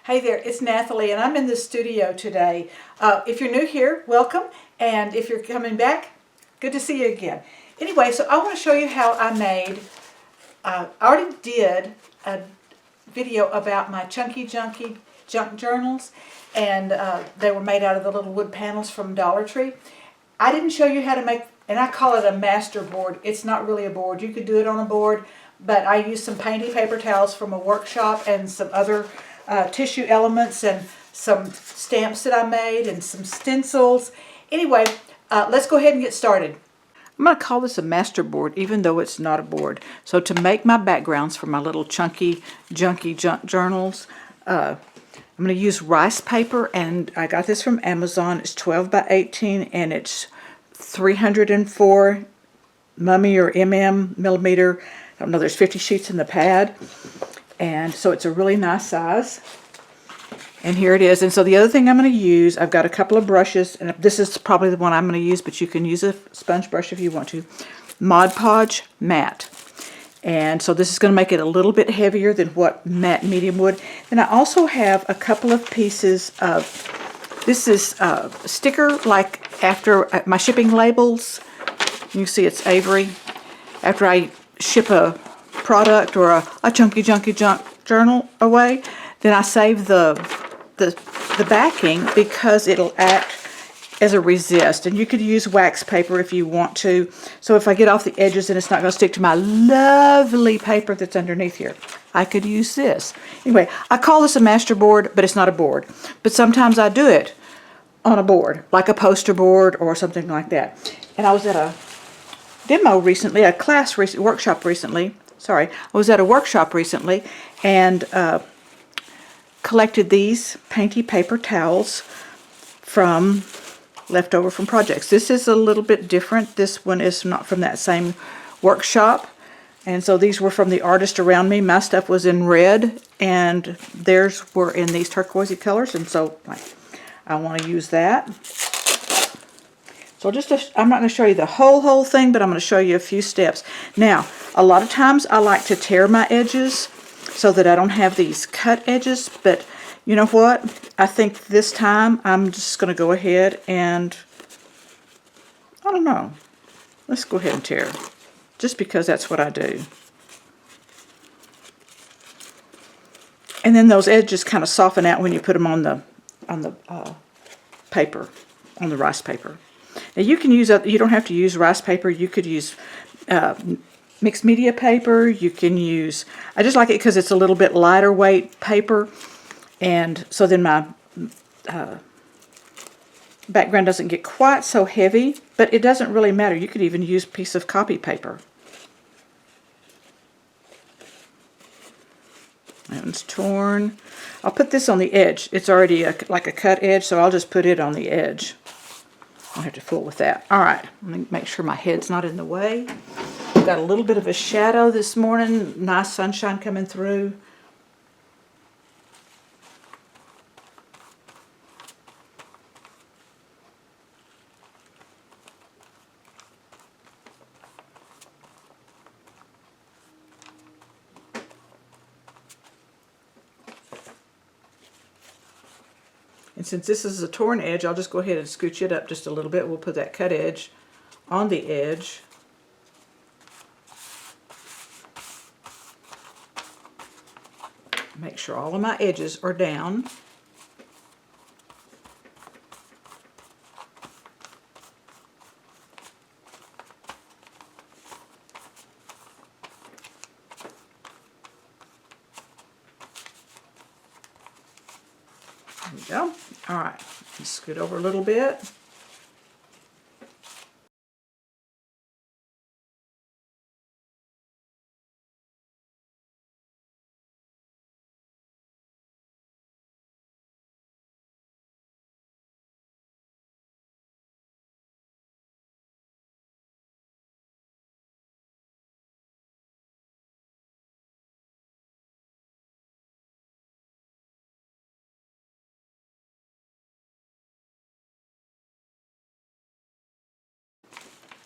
Hey there, it's Nathalie, and I'm in the studio today. If you're new here, welcome, and if you're coming back, good to see you again. Anyway, so I want to show you how I made, I already did a video about my chunky junky junk journals, and they were made out of the little wood panels from Dollar Tree. I didn't show you how to make, and I call it a Masterboard. It's not really a board. You could do it on a board, but I used some Painty paper towels from a workshop and some other tissue elements and some stamps that I made and some stencils. Anyway, let's go ahead and get started. I'm going to call this a Masterboard even though it's not a board. So to make my backgrounds for my little chunky junky junk journals, I'm going to use rice paper, and I got this from Amazon. It's 12 by 18 and it's 304 mummy or millimeter. I don't know, there's 50 sheets in the pad. And so it's a really nice size. And here it is. And so the other thing I'm going to use, I've got a couple of brushes, and this is probably the one I'm going to use, but you can use a sponge brush if you want to. Mod Podge Matte. And so this is going to make it a little bit heavier than what matte medium would. Then I also have a couple of pieces of, this is a sticker like after my shipping labels. You see it's Avery. After I ship a product or a chunky junky junk journal away, then I save the backing because it'll act as a resist, and you could use wax paper if you want to, so if I get off the edges and it's not going to stick to my lovely paper that's underneath here, I could use this. Anyway, I call this a Masterboard, but it's not a board, but sometimes I do it on a board like a poster board or something like that. And I was at a demo recently, workshop recently. I was at a workshop recently and collected these Painty paper towels from leftover from projects. This is a little bit different. This one is not from that same workshop, and so these were from the artist around me. My stuff was in red and theirs were in these turquoisey colors, and so I want to use that. So I'm not going to show you the whole thing, but I'm going to show you a few steps. Now, a lot of times I like to tear my edges so that I don't have these cut edges, but you know what? I think this time I'm just going to go ahead and, I don't know, let's go ahead and tear, just because that's what I do. And then those edges kind of soften out when you put them on the paper, on the rice paper. Now you can use, you don't have to use rice paper. You could use mixed media paper. You can use, I just like it because it's a little bit lighter weight paper, and so then my background doesn't get quite so heavy, but it doesn't really matter. You could even use a piece of copy paper. That one's torn. I'll put this on the edge. It's already like a cut edge, so I'll just put it on the edge. I'll have to fool with that. All right, let me make sure my head's not in the way. Got a little bit of a shadow this morning. Nice sunshine coming through. And since this is a torn edge, I'll just go ahead and scooch it up just a little bit. We'll put that cut edge on the edge. Make sure all of my edges are down. There we go. All right, let's scoot over a little bit.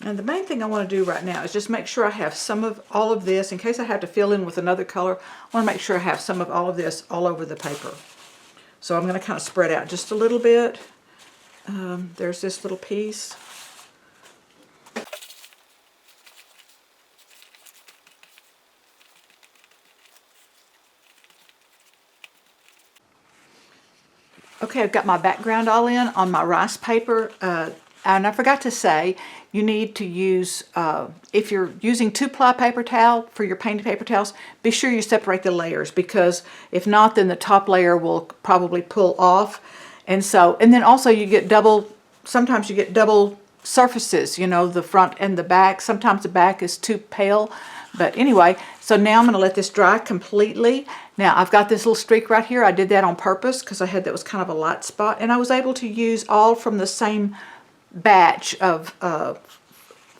And the main thing I want to do right now is just make sure I have some of all of this, in case I have to fill in with another color. I want to make sure I have some of all of this all over the paper. So I'm going to kind of spread out just a little bit. There's this little piece. Okay, I've got my background all in on my rice paper. And I forgot to say, you need to use, if you're using 2-ply paper towel for your painted paper towels, be sure you separate the layers, because if not, then the top layer will probably pull off. And then also you get sometimes you get double surfaces, you know, the front and the back. Sometimes the back is too pale. But anyway, so now I'm going to let this dry completely. Now I've got this little streak right here. I did that on purpose because I had that was kind of a light spot. And I was able to use all from the same batch of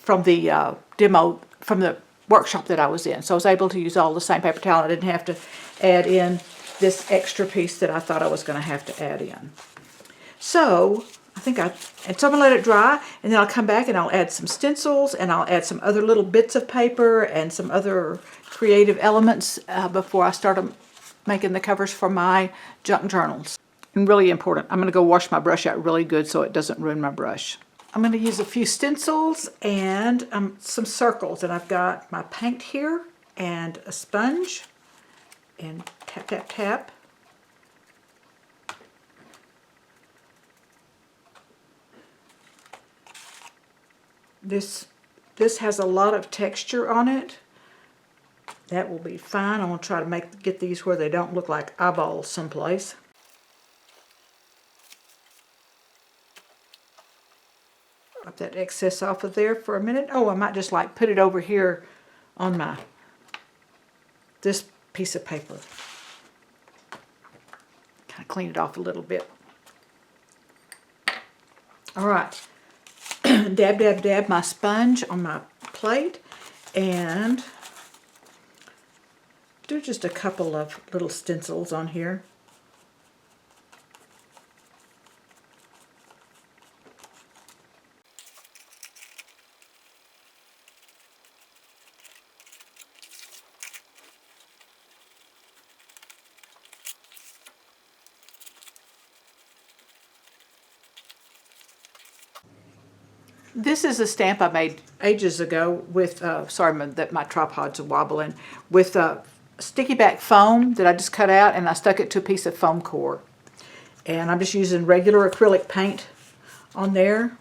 from the demo, from the workshop that I was in. So I was able to use all the same paper towel. I didn't have to add in this extra piece that I thought I was going to have to add in. So so I'm going to let it dry, and then I'll come back and I'll add some stencils, and I'll add some other little bits of paper and some other creative elements before I start making the covers for my junk journals. And really important, I'm going to go wash my brush out really good so it doesn't ruin my brush. I'm going to use a few stencils and some circles, and I've got my paint here and a sponge, and tap, tap, tap. This has a lot of texture on it. That will be fine. I'm going to try to get these where they don't look like eyeballs someplace. Wipe that excess off of there for a minute. Oh, I might just like put it over here on this piece of paper. Kind of clean it off a little bit. All right. Dab, dab, dab my sponge on my plate, and do just a couple of little stencils on here. This is a stamp I made ages ago with, sorry that my tripod's wobbling, with sticky back foam that I just cut out, and I stuck it to a piece of foam core. And I'm just using regular acrylic paint on there.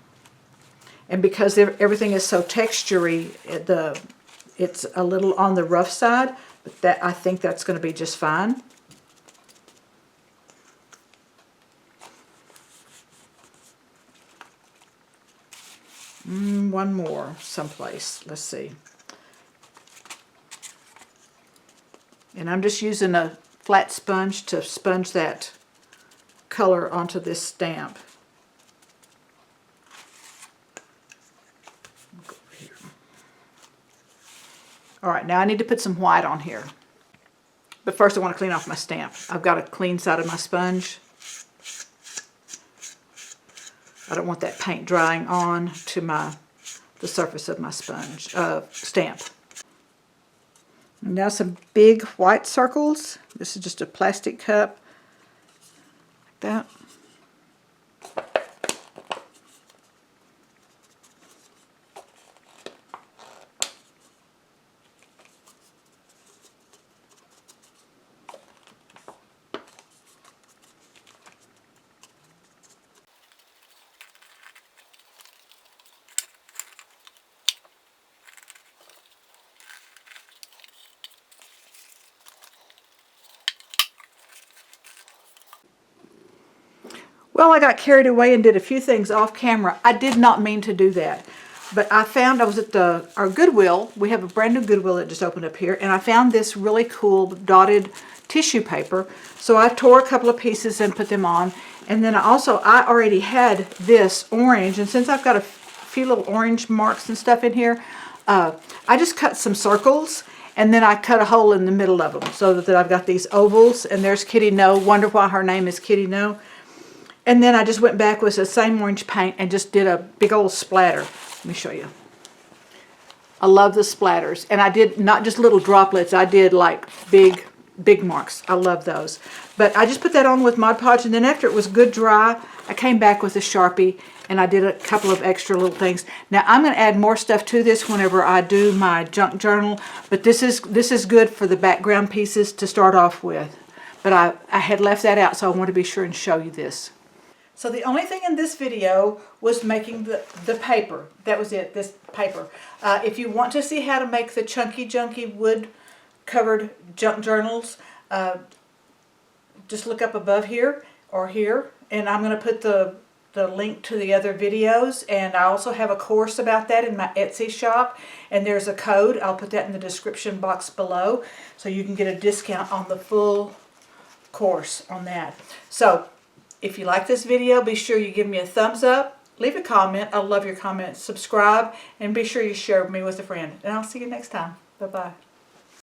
And because everything is so textury, it's a little on the rough side, but I think that's going to be just fine. One more someplace. Let's see. And I'm just using a flat sponge to sponge that color onto this stamp. Go over here. All right, now I need to put some white on here. But first I want to clean off my stamp. I've got a clean side of my sponge. I don't want that paint drying on to the surface of my stamp. And now some big white circles. This is just a plastic cup, like that. Well, I got carried away and did a few things off camera. I did not mean to do that. But I was at our Goodwill. We have a brand new Goodwill that just opened up here. And I found this really cool dotted tissue paper. So I tore a couple of pieces and put them on. And then I already had this orange. And since I've got a few little orange marks and stuff in here, I just cut some circles. And then I cut a hole in the middle of them so that I've got these ovals. And there's Kitty No. Wonder why her name is Kitty No. And then I just went back with the same orange paint and just did a big old splatter. Let me show you. I love the splatters. And I did not just little droplets. I did like big big marks. I love those. But I just put that on with Mod Podge, and then after it was good dry, I came back with a Sharpie and I did a couple of extra little things. Now I'm going to add more stuff to this whenever I do my junk journal, but this is good for the background pieces to start off with. But I had left that out, so I want to be sure and show you this. So the only thing in this video was making the paper. That was it, this paper. If you want to see how to make the chunky junky wood covered junk journals, just look up above here or here, and I'm going to put the link to the other videos, and I also have a course about that in my Etsy shop, and there's a code. I'll put that in the description box below so you can get a discount on the full course on that. So if you like this video, be sure you give me a thumbs up, leave a comment. I love your comments. Subscribe, and be sure you share me with a friend. And I'll see you next time. Bye-bye.